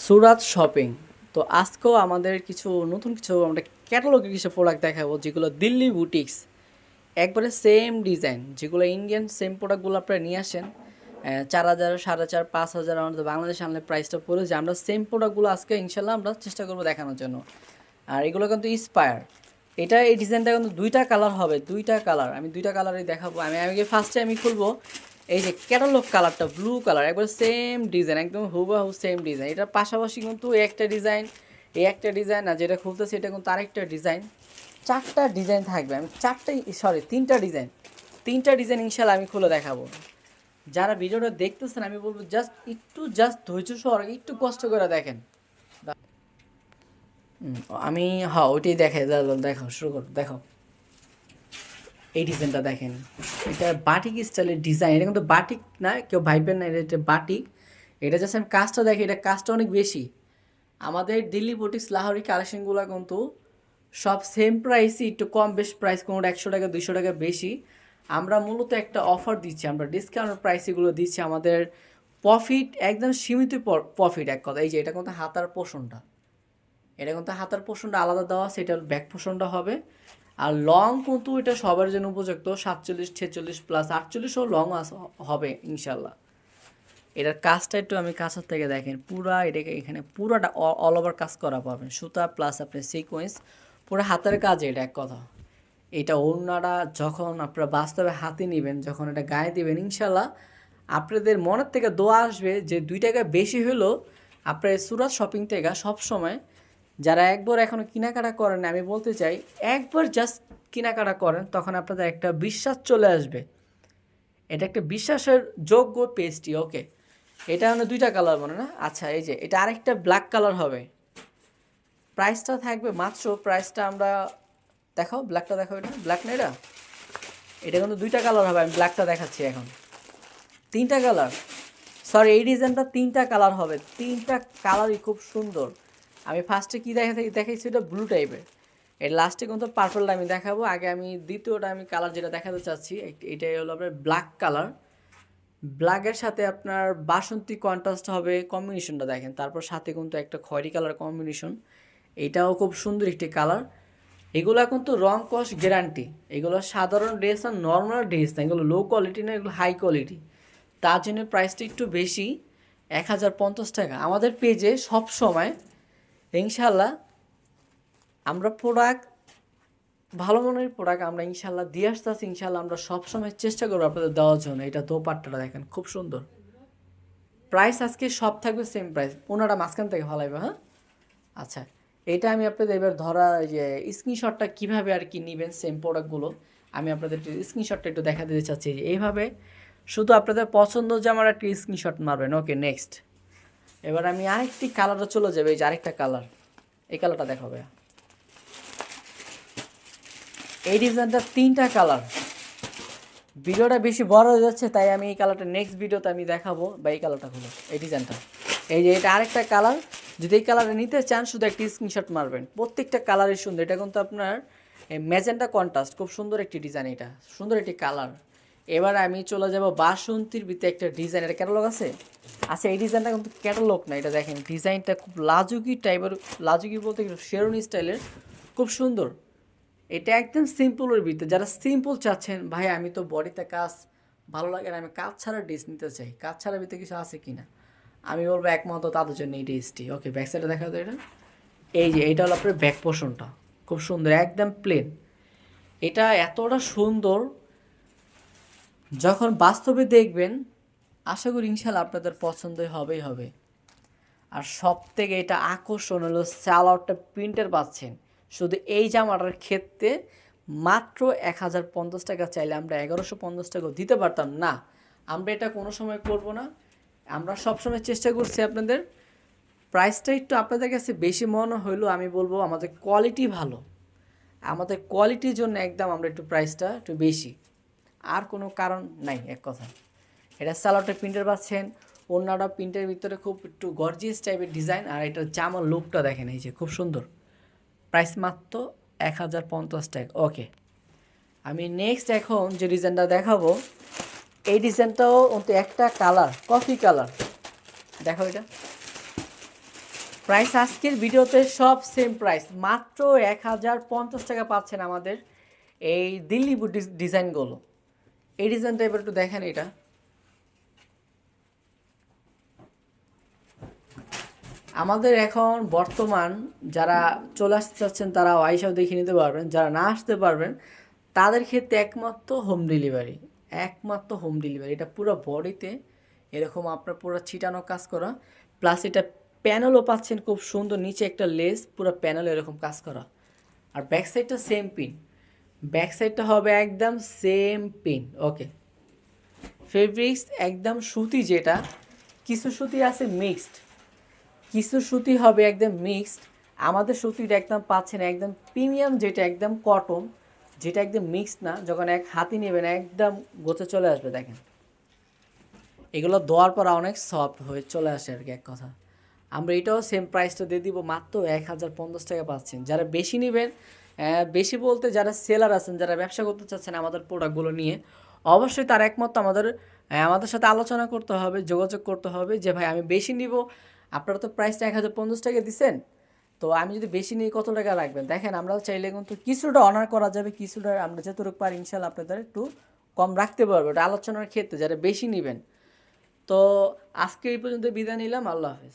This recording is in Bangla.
সুরাত শপিং। তো আজকেও আমাদের নতুন কিছু আমরা ক্যাটালগে কিছু প্রোডাক্ট দেখাবো যেগুলো দিল্লি বুটিক্স একবারে সেম ডিজাইন, যেগুলো ইন্ডিয়ান সেম প্রোডাক্টগুলো আপনারা নিয়ে আসেন 4,000 4,500 5,000 আমাদের বাংলাদেশে আনলে প্রাইসটা পড়ে যে আমরা সেম প্রোডাক্টগুলো আজকে ইনশাল্লাহ আমরা চেষ্টা করবো দেখানোর জন্য। আর এগুলো কিন্তু ইন্সপায়ার। এই ডিজাইনটা কিন্তু দুইটা কালার হবে, দুইটা কালার আমি দুইটা কালারই দেখাবো। আমি ফার্স্টে খুলবো এই যে ক্যাটালগ কালারটা ব্লু কালার, একবার সেম ডিজাইন, একদম হুবহু সেম ডিজাইন। এটার পাশাপাশি কিন্তু একটা ডিজাইন আর যেটা খুলতেছে এটা কিন্তু আরেকটা ডিজাইন, চারটা ডিজাইন থাকবে। আমি তিনটা ডিজাইন ইনশাল্লাহ আমি খুলে দেখাবো। যারা ভিডিওটা দেখতেছেন আমি বলবো জাস্ট ধৈর্য সহকারে একটু কষ্ট করে দেখেন। আমি হ্যাঁ ওইটাই দেখে দেখো, শুরু করো, দেখো এই ডিজাইনটা দেখেন। এটা বাটিক স্টাইলের ডিজাইন, এটা কিন্তু বাটিক না, কেউ ভাইবেন না এটা বাটিক। এটা জাস্ট আমি কাজটা দেখি, এটা কাজটা অনেক বেশি। আমাদের দিল্লি বুটিক্স লাহোরি কালেকশনগুলো কিন্তু সব সেম প্রাইসই, একটু কম বেশ প্রাইস, কোনোটা 100 টাকা 200 টাকা বেশি। আমরা মূলত একটা অফার দিচ্ছি, আমরা ডিসকাউন্ট প্রাইস এগুলো দিচ্ছি। আমাদের প্রফিট একদম সীমিত প্রফিট, এক কথা। এই যে এটা কিন্তু হাতার পোর্শনটা আলাদা দেওয়া, সেটা ব্যাক পোর্শনটা হবে। আর লং কিন্তু এটা সবার জন্য উপযুক্ত, 47 46 প্লাস 48ও লং হবে ইনশাল্লাহ। এটার কাজটা একটু আমি কাছের থেকে দেখেন, এটাকে এখানে পুরাটা অল ওভার কাজ করা পাবেন, সুতা প্লাস আপনি সিকোয়েন্স, পুরো হাতের কাজ। এটা এক কথা। এটা ওড়নাটা যখন আপনারা বাস্তবে হাতে নেবেন, যখন এটা গায়ে দেবেন, ইনশাল্লাহ আপনাদের মনের থেকে দোয়া আসবে যে 2 টাকা বেশি হলেও আপনার সুরাত শপিং থেকে সবসময় যারা একবার এখনও কেনাকাটা করেন, আমি বলতে চাই একবার জাস্ট কেনাকাটা করেন, তখন আপনাদের একটা বিশ্বাস চলে আসবে। এটা একটা বিশ্বাসের যোগ্য পেজটি। ওকে, এটা মানে 2টা কালার মনে না? আচ্ছা, এই যে এটা আরেকটা ব্ল্যাক কালার হবে। প্রাইসটা থাকবে মাত্র, প্রাইসটা আমরা দেখাও, ব্ল্যাকটা দেখাও। এটা ব্ল্যাক না, এটা কিন্তু 2টা কালার হবে। আমি ব্ল্যাকটা দেখাচ্ছি এখন। 3টা কালার, সরি এই ডিজাইনটা 3টা কালার হবে। 3টা কালারই খুব সুন্দর। আমি ফার্স্টে কী দেখাইছি, এটা ব্লু টাইপের। এর লাস্টে কিন্তু পার্পলটা আমি দেখাবো। আগে আমি দ্বিতীয়টা কালার যেটা দেখাতে চাচ্ছি, এটাই হলো আপনার ব্ল্যাক কালার। ব্ল্যাকের সাথে আপনার বাসন্তী কন্ট্রাস্ট হবে, কম্বিনেশনটা দেখেন। তারপর সাথে কিন্তু একটা খয়েরি কালার কম্বিনেশন, এটাও খুব সুন্দর একটি কালার। এগুলো কিন্তু রং কস গ্যারান্টি। এগুলো সাধারণ ড্রেস আর নর্মাল ড্রেস না, এগুলো লো কোয়ালিটি না, এগুলো হাই কোয়ালিটি। তার জন্য প্রাইসটা একটু বেশি, 1,050 টাকা। আমাদের পেজে সব সময় ইনশাল্লাহ আমরা প্রোডাক্ট, ভালো মানের প্রোডাক্ট আমরা ইনশাল্লাহ দিয়ে আসতেছি। ইনশাল্লাহ আমরা সবসময় চেষ্টা করবো আপনাদের দেওয়ার জন্য। এটা দোপাট্টাটা দেখেন, খুব সুন্দর। প্রাইস আজকে সব থাকবে সেম প্রাইস, ওনারা মাঝখান থেকে ভালাইবে। হ্যাঁ, আচ্ছা, এটা আমি আপনাদের এবার ধরা যে স্ক্রিনশটটা কীভাবে আর কি নেবেন সেম প্রোডাক্টগুলো, আমি আপনাদের স্ক্রিনশটটা একটু দেখা দিতে চাচ্ছি। যে এইভাবে শুধু আপনাদের পছন্দ যে আমার একটা স্ক্রিনশট মারবেন। ওকে, নেক্সট। এবার আমি আরেকটি কালারও চলে যাবে। এই যে আরেকটা কালার, এই কালারটা দেখাবে। এই ডিজাইনটা 3টা কালার। ভিডিওটা বেশি বড় হয়ে যাচ্ছে, তাই আমি এই কালারটা নেক্সট ভিডিওতে আমি দেখাবো। বা এই কালারটা হলো এই ডিজাইনটা, এই যে এটা আরেকটা কালার। যদি এই কালারে নিতে চান, শুধু একটি স্ক্রিনশট মারবেন। প্রত্যেকটা কালারই সুন্দর। এটা কিন্তু আপনার ম্যাজেন্টা কন্ট্রাস্ট, খুব সুন্দর একটি ডিজাইন, এটা সুন্দর একটি কালার। এবার আমি চলে যাব বাসন্তীর ভিতরে একটা ডিজাইন। এটা ক্যাটালগ আছে। আচ্ছা, এই ডিজাইনটা কিন্তু ক্যাটালগ না, এটা দেখেন ডিজাইনটা খুব লাজুকি টাইপের, লাজুকি বলতে শেরওয়ানি স্টাইলের, খুব সুন্দর। এটা একদম সিম্পলের ভিতরে, যারা সিম্পল চাচ্ছেন, ভাই আমি তো বডিতে কাজ ভালো লাগে না, আমি কাজ ছাড়া ড্রেস নিতে চাই, কাজ ছাড়া ভিতরে কিছু আছে কি না, আমি বলবো একমত তাদের জন্য এই ড্রেসটি। ওকে, ব্যাক সাইডে দেখা যায়। এটা এই যে এটা হলো আপনার ব্যাক পোর্শনটা, খুব সুন্দর, একদম প্লেন। এটা এতটা সুন্দর, যখন বাস্তবে দেখবেন আশা করি ইনশাল্লাহ আপনাদের পছন্দই হবে। আর সব থেকে এটা আকর্ষণ হলো সালোয়ারটা প্রিন্টের পাচ্ছেন। শুধু এই জামাটার ক্ষেত্রে মাত্র 1,050 টাকা, চাইলে আমরা 1,150 টাকাও দিতে পারতাম না। আমরা এটা কোনো সময় করব না। আমরা সবসময় চেষ্টা করছি আপনাদের প্রাইসটা একটু আপনাদের কাছে বেশি মনে হইলেও আমি বলবো আমাদের কোয়ালিটি ভালো, আমাদের কোয়ালিটির জন্য একদম আমরা একটু প্রাইসটা একটু বেশি, আর কোনো কারণ নাই, এক কথা। এটা সালোয়ারটা প্রিন্টের পাচ্ছেন, ওড়নাটা প্রিন্টের ভিতরে খুব একটু গর্জিয়াস টাইপের ডিজাইন। আর এটা জামার লুকটা দেখেন, এই যে খুব সুন্দর। প্রাইস মাত্র 1,050 টাকা। ওকে, আমি নেক্সট এখন যে ডিজাইনটা দেখাবো, এই ডিজাইনটাও অন্ত একটা কালার, কফি কালার। দেখো এটা, প্রাইস আজকের ভিডিওতে সব সেম প্রাইস, মাত্র 1050 টাকা পাচ্ছেন আমাদের এই দিল্লি বুট ডিজাইনগুলো। এই ডিজাইনটা এবার একটু দেখেন, এটা আমাদের এখন বর্তমান যারা চলে আসতে চাচ্ছেন তারা আইসাও দেখে নিতে পারবেন, যারা না আসতে পারবেন তাদের ক্ষেত্রে একমাত্র হোম ডেলিভারি, একমাত্র হোম ডেলিভারি। এটা পুরো বডিতে এরকম আপনার পুরো ছিটানো কাজ করা, প্লাস এটা প্যানেলও পাচ্ছেন খুব সুন্দর, নিচে একটা লেস, পুরো প্যানেল এরকম কাজ করা। আর ব্যাক সাইডটা সেম পিন, ব্যাক সাইডটা হবে একদম সেম পিন। ওকে, ফেব্রিক্স একদম সুতি, যেটা কিছু সুতি আছে মিক্সড, কিছু সুতি হবে একদম মিক্সড। আমাদের সুতিটা একদম পাচ্ছেন একদম প্রিমিয়াম, যেটা একদম কটন, যেটা একদম মিক্সড না। যখন এক হাতি নেবেন একদম গোছে চলে আসবে। দেখেন এগুলো দেওয়ার পর অনেক সফট হয়ে চলে আসে আর কি, এক কথা। আমরা এটাও সেম প্রাইসটা দিয়ে দিব, মাত্র 1050 টাকা পাচ্ছেন। যারা বেশি নেবেন, বেশি বলতে যারা সেলার আছেন, যারা ব্যবসা করতে চাচ্ছেন আমাদের প্রোডাক্টগুলো নিয়ে, অবশ্যই তার একমাত্র আমাদের সাথে আলোচনা করতে হবে, যোগাযোগ করতে হবে যে ভাই আমি বেশি নিব, আপনারা তো প্রাইসটা 1050 টাকা দিচ্ছেন, তো আমি যদি বেশি নিই কত টাকা রাখবেন। দেখেন আমরা চাইলে কিন্তু কিছুটা অনার করা যাবে, কিছুটা আমরা যতটুকু পারি ইনশাল্লাহ আপনাদের একটু কম রাখতে পারবো, এটা আলোচনার ক্ষেত্রে যারা বেশি নেবেন। তো আজকে এই পর্যন্ত বিদায় নিলাম, আল্লাহ হাফেজ।